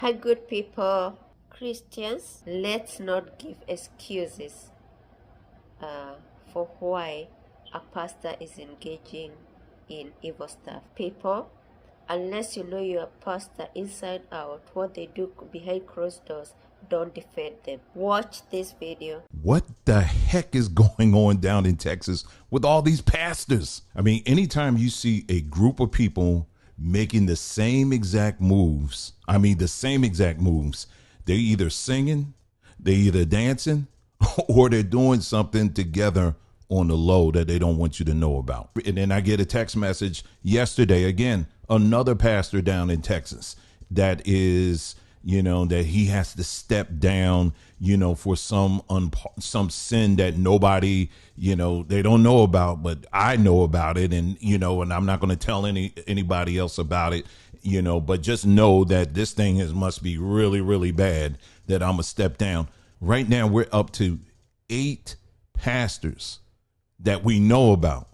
Hi, good people, Christians. Let's not give excuses for why a pastor is engaging in evil stuff. People, unless you know your pastor inside out, what they do behind closed doors, don't defend them. Watch this video. What the heck is going on down in Texas with all these pastors? I mean, anytime you see a group of people making the same exact moves, they're either singing, they're either dancing, or they're doing something together on the low that they don't want you to know about. And then I get a text message yesterday, again, another pastor down in Texas that is, that he has to step down, for some sin that nobody, they don't know about, but I know about it. And, and I'm not going to tell anybody else about it, but just know that this thing must be really, really bad that I'm going to step down. Right now, we're up to 8 pastors that we know about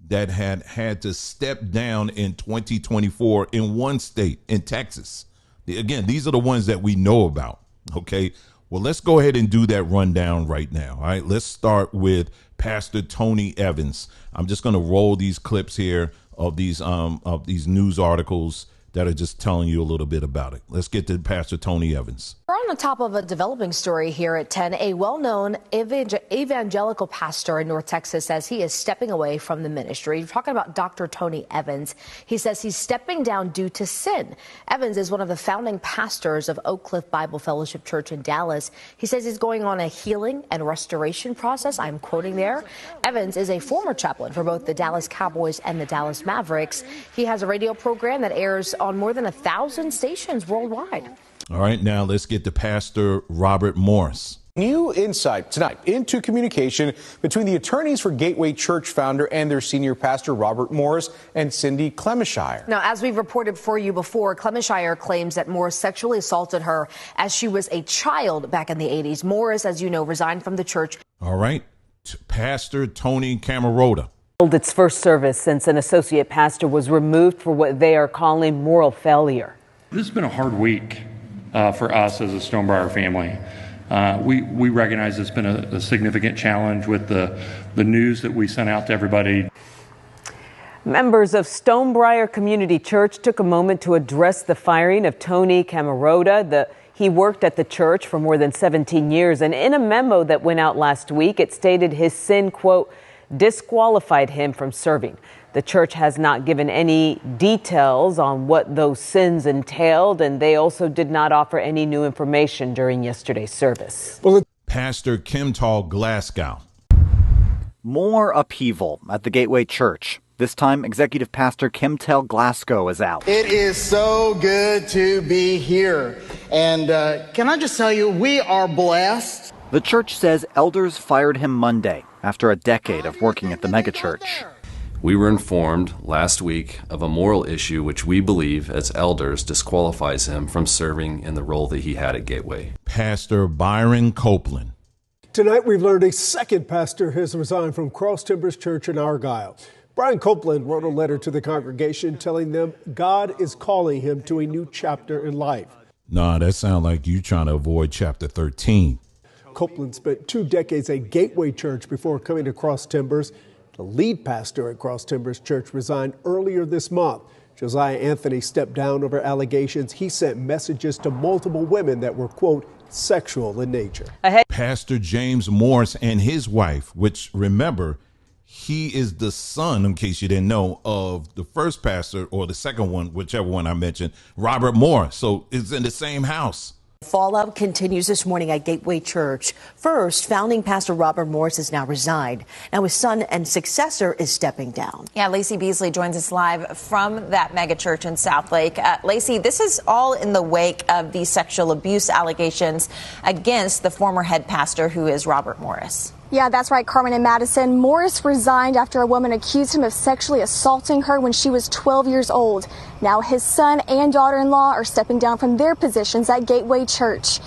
that had to step down in 2024 in one state, in Texas. Again, these are the ones that we know about. Okay. Well, let's go ahead and do that rundown right now. All right. Let's start with Pastor Tony Evans. I'm just going to roll these clips here of these news articles that are just telling you a little bit about it. Let's get to Pastor Tony Evans. We're on the top of a developing story here at 10. A well-known evangelical pastor in North Texas says he is stepping away from the ministry. We're talking about Dr. Tony Evans. He says he's stepping down due to sin. Evans is one of the founding pastors of Oak Cliff Bible Fellowship Church in Dallas. He says he's going on a healing and restoration process. I'm quoting there. Evans is a former chaplain for both the Dallas Cowboys and the Dallas Mavericks. He has a radio program that airs on more than 1,000 stations worldwide. All right, now let's get to Pastor Robert Morris. New insight tonight into communication between the attorneys for Gateway Church founder and their senior pastor, Robert Morris, and Cindy Clemishire. Now, as we've reported for you before, Clemishire claims that Morris sexually assaulted her as she was a child back in the 80s. Morris, as you know, resigned from the church. All right, Pastor Tony Camarota. Its first service since an associate pastor was removed for what they are calling moral failure. This has been a hard week for us as a Stonebriar family. We recognize it's been a significant challenge with the news that we sent out to everybody. Members of Stonebriar Community Church took a moment to address the firing of Tony Camarota. He worked at the church for more than 17 years, and in a memo that went out last week, it stated his sin, quote, disqualified him from serving. The church has not given any details on what those sins entailed, and they also did not offer any new information during yesterday's service. Pastor Kimtal Glasgow. More upheaval at the Gateway Church. This time, Executive Pastor Kimtal Glasgow is out. It is so good to be here. And can I just tell you, we are blessed. The church says elders fired him Monday after a decade of working at the megachurch. We were informed last week of a moral issue which we believe as elders disqualifies him from serving in the role that he had at Gateway. Pastor Byron Copeland. Tonight we've learned a second pastor has resigned from Cross Timbers Church in Argyle. Brian Copeland wrote a letter to the congregation telling them God is calling him to a new chapter in life. Nah, that sounds like you trying to avoid chapter 13. Copeland spent 2 decades at Gateway Church before coming to Cross Timbers. The lead pastor at Cross Timbers Church resigned earlier this month. Josiah Anthony stepped down over allegations he sent messages to multiple women that were, quote, sexual in nature. Pastor James Morris and his wife, which, remember, he is the son, in case you didn't know, of the first pastor or the second one, whichever one I mentioned, Robert Morris. So it's in the same house. Fallout continues this morning at Gateway Church. First, founding pastor Robert Morris has now resigned. Now his son and successor is stepping down. Yeah, Lacey Beasley joins us live from that mega church in Southlake. Lacey, this is all in the wake of the sexual abuse allegations against the former head pastor, who is Robert Morris. Yeah, that's right, Carmen and Madison. Morris resigned after a woman accused him of sexually assaulting her when she was 12 years old. Now his son and daughter-in-law are stepping down from their positions at Gateway Church.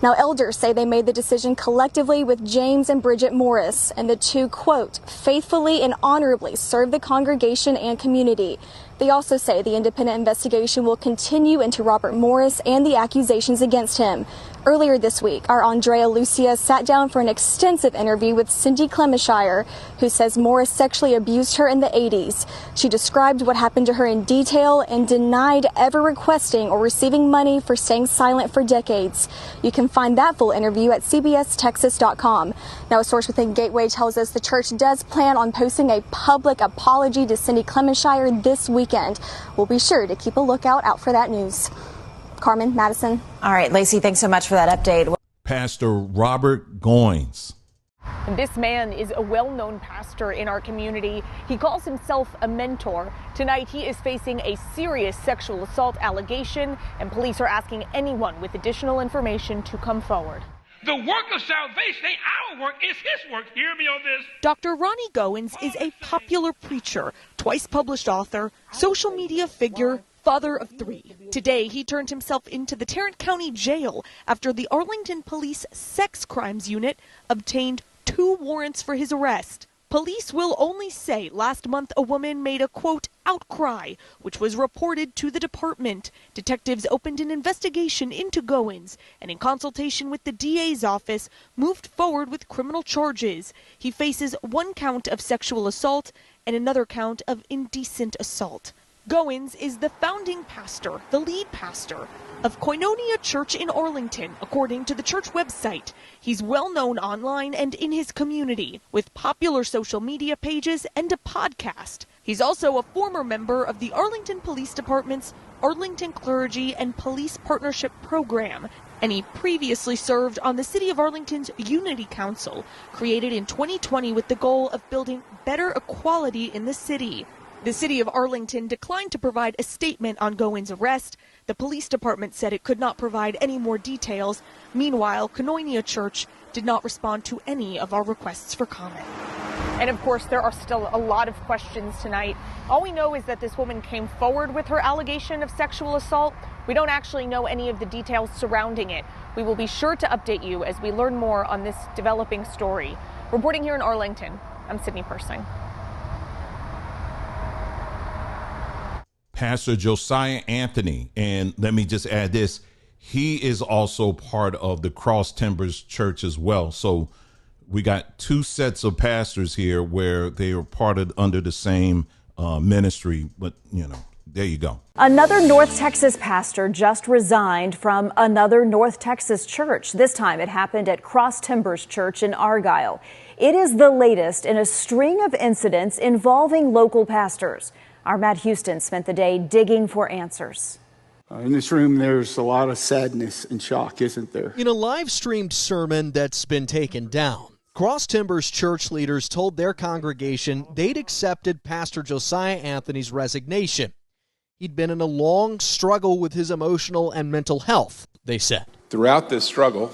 Now, elders say they made the decision collectively with James and Bridget Morris, and the two, quote, faithfully and honorably serve the congregation and community. They also say the independent investigation will continue into Robert Morris and the accusations against him. Earlier this week, our Andrea Lucia sat down for an extensive interview with Cindy Clemishire, who says Morris sexually abused her in the 80s. She described what happened to her in detail and denied ever requesting or receiving money for staying silent for decades. You can find that full interview at cbstexas.com. Now, a source within Gateway tells us the church does plan on posting a public apology to Cindy Clemishire this weekend. We'll be sure to keep a lookout out for that news. Carmen, Madison. All right, Lacey, thanks so much for that update. Pastor Robert Goins. This man is a well-known pastor in our community. He calls himself a mentor. Tonight, he is facing a serious sexual assault allegation, and police are asking anyone with additional information to come forward. The work of salvation ain't our work, it's his work. Hear me on this. Dr. Ronnie Goins is a popular preacher, twice published author, social media figure, father of 3. Today, he turned himself into the Tarrant County Jail after the Arlington Police Sex Crimes Unit obtained 2 warrants for his arrest. Police will only say last month a woman made a, quote, outcry, which was reported to the department. Detectives opened an investigation into Goins and, in consultation with the DA's office, moved forward with criminal charges. He faces 1 count of sexual assault and another count of indecent assault. Goins is the founding pastor, the lead pastor of Koinonia Church in Arlington, according to the church website. He's well known online and in his community, with popular social media pages and a podcast. He's also a former member of the Arlington Police Department's Arlington Clergy and Police Partnership Program, and he previously served on the City of Arlington's Unity Council, created in 2020 with the goal of building better equality in the city. The City of Arlington declined to provide a statement on Goins' arrest. The police department said it could not provide any more details. Meanwhile, Koinonia Church did not respond to any of our requests for comment. And of course, there are still a lot of questions tonight. All we know is that this woman came forward with her allegation of sexual assault. We don't actually know any of the details surrounding it. We will be sure to update you as we learn more on this developing story. Reporting here in Arlington, I'm Sydney Persing. Pastor Josiah Anthony, and let me just add this, he is also part of the Cross Timbers Church as well. So we got 2 sets of pastors here where they are under the same ministry, but there you go. Another North Texas pastor just resigned from another North Texas church. This time it happened at Cross Timbers Church in Argyle. It is the latest in a string of incidents involving local pastors. Our Matt Houston spent the day digging for answers. In this room, there's a lot of sadness and shock, isn't there? In a live-streamed sermon that's been taken down, Cross Timbers church leaders told their congregation they'd accepted Pastor Josiah Anthony's resignation. He'd been in a long struggle with his emotional and mental health, they said. Throughout this struggle,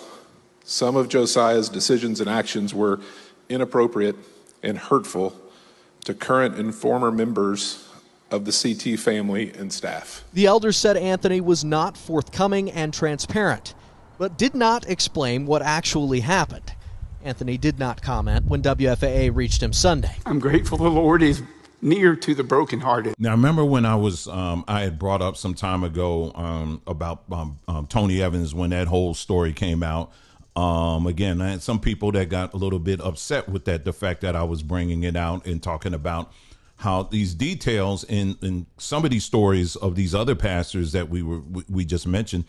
some of Josiah's decisions and actions were inappropriate and hurtful to current and former members of the CT family and staff. The elders said Anthony was not forthcoming and transparent, but did not explain what actually happened. Anthony did not comment when WFAA reached him Sunday. I'm grateful the Lord is near to the brokenhearted. Now, remember when I had brought up some time ago about Tony Evans when that whole story came out. Again, I had some people that got a little bit upset with that, the fact that I was bringing it out and talking about how these details in some of these stories of these other pastors that we just mentioned,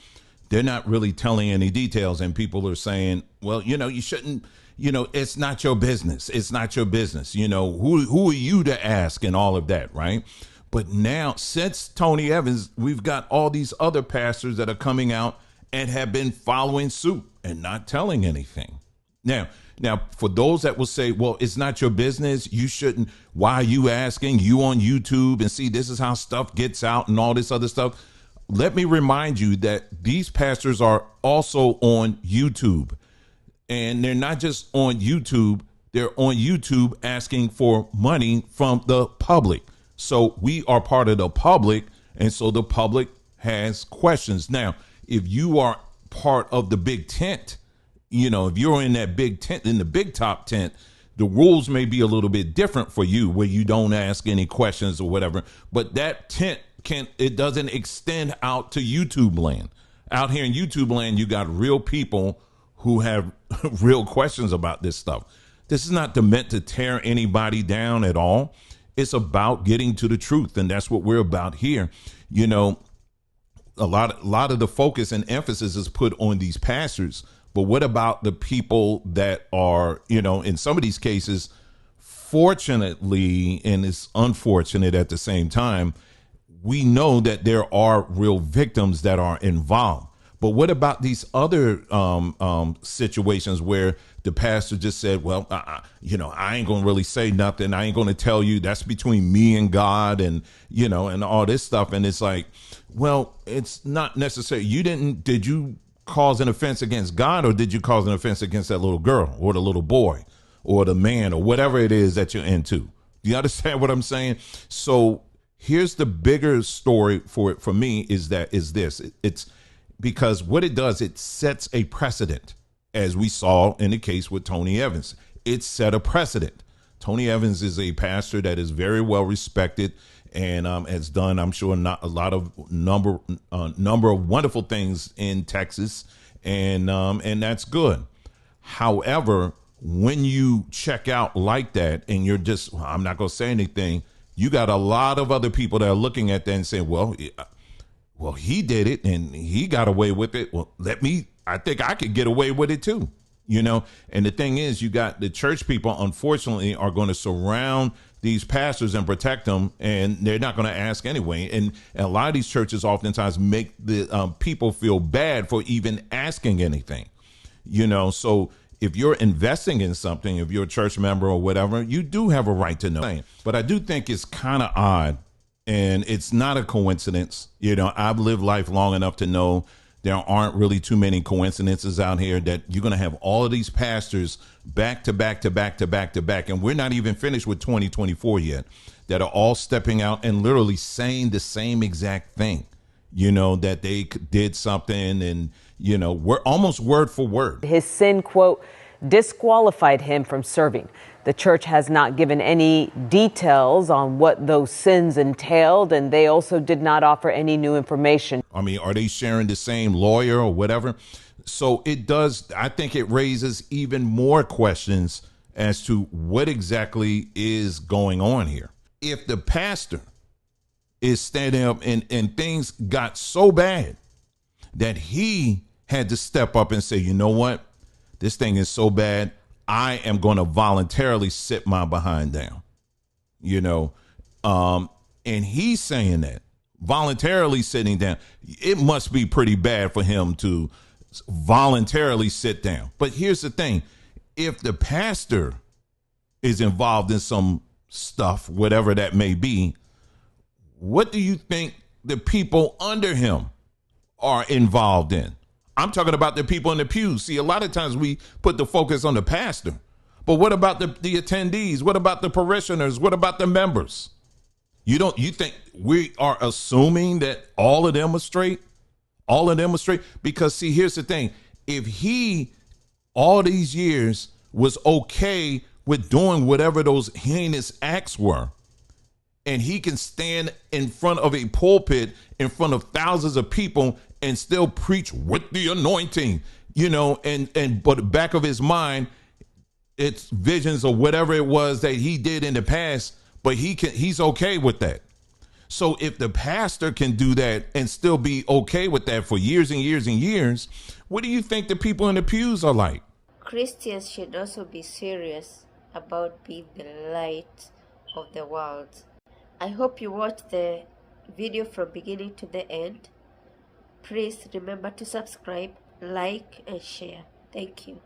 they're not really telling any details. And people are saying, well, you shouldn't, it's not your business. It's not your business. Who are you to ask and all of that, right? But now, since Tony Evans, we've got all these other pastors that are coming out and have been following suit and not telling anything. Now, for those that will say, well, it's not your business, you shouldn't, why are you asking? You on YouTube and see this is how stuff gets out and all this other stuff. Let me remind you that these pastors are also on YouTube. And they're not just on YouTube, they're on YouTube asking for money from the public. So we are part of the public, and so the public has questions. Now, if you are part of the big tent. You know, if you're in that big tent, in the big top tent, the rules may be a little bit different for you, where you don't ask any questions or whatever. But that tent it doesn't extend out to YouTube land. Out here in YouTube land, you got real people who have real questions about this stuff. This is not meant to tear anybody down at all. It's about getting to the truth, and that's what we're about here. You know, a lot of the focus and emphasis is put on these pastors, but what about the people that are, you know, in some of these cases, fortunately, and it's unfortunate at the same time, we know that there are real victims that are involved. But what about these other situations where the pastor just said, well, you know, I ain't going to really say nothing. I ain't going to tell you. That's between me and God, and, you know, and all this stuff. And it's like, well, it's not necessary. Did you cause an offense against God, or did you cause an offense against that little girl or the little boy or the man or whatever it is that you're into? Do you understand what I'm saying? So here's the bigger story for me is this. It's because what it does, it sets a precedent, as we saw in the case with Tony Evans. It set a precedent. Tony Evans is a pastor that is very well respected and has done, I'm sure, not a lot of number of wonderful things in Texas, and that's good. However, when you check out like that and you're just, well, I'm not going to say anything, you got a lot of other people that are looking at that and saying, well, he did it and he got away with it. Well, I think I could get away with it too, you know? And the thing is, you got the church people, unfortunately, are going to surround these pastors and protect them, and they're not going to ask anyway. And a lot of these churches oftentimes make the people feel bad for even asking anything, you know? So if you're investing in something, if you're a church member or whatever, you do have a right to know. But I do think it's kind of odd, and it's not a coincidence. You know, I've lived life long enough to know there aren't really too many coincidences out here that you're going to have all of these pastors back to back to back to back to back. And we're not even finished with 2024 yet, that are all stepping out and literally saying the same exact thing, you know, that they did something, and, you know, we're almost word for word. His sin, quote, disqualified him from serving. The church has not given any details on what those sins entailed, and they also did not offer any new information. I mean, are they sharing the same lawyer or whatever? So it does, I think it raises even more questions as to what exactly is going on here. If the pastor is standing up and things got so bad that he had to step up and say, you know what, this thing is so bad, I am going to voluntarily sit my behind down, you know, and he's saying that, voluntarily sitting down. It must be pretty bad for him to voluntarily sit down. But here's the thing. If the pastor is involved in some stuff, whatever that may be, what do you think the people under him are involved in? I'm talking about the people in the pews. See, a lot of times we put the focus on the pastor, but what about the attendees? What about the parishioners? What about the members? You think we are assuming that all of them are straight? All of them are straight? Because see, here's the thing. If he, all these years, was okay with doing whatever those heinous acts were, and he can stand in front of a pulpit in front of thousands of people and still preach with the anointing, you know, but back of his mind, it's visions or whatever it was that he did in the past, but he's okay with that. So if the pastor can do that and still be okay with that for years and years and years, what do you think the people in the pews are like? Christians should also be serious about being the light of the world. I hope you watched the video from beginning to the end. Please remember to subscribe, like, and share. Thank you.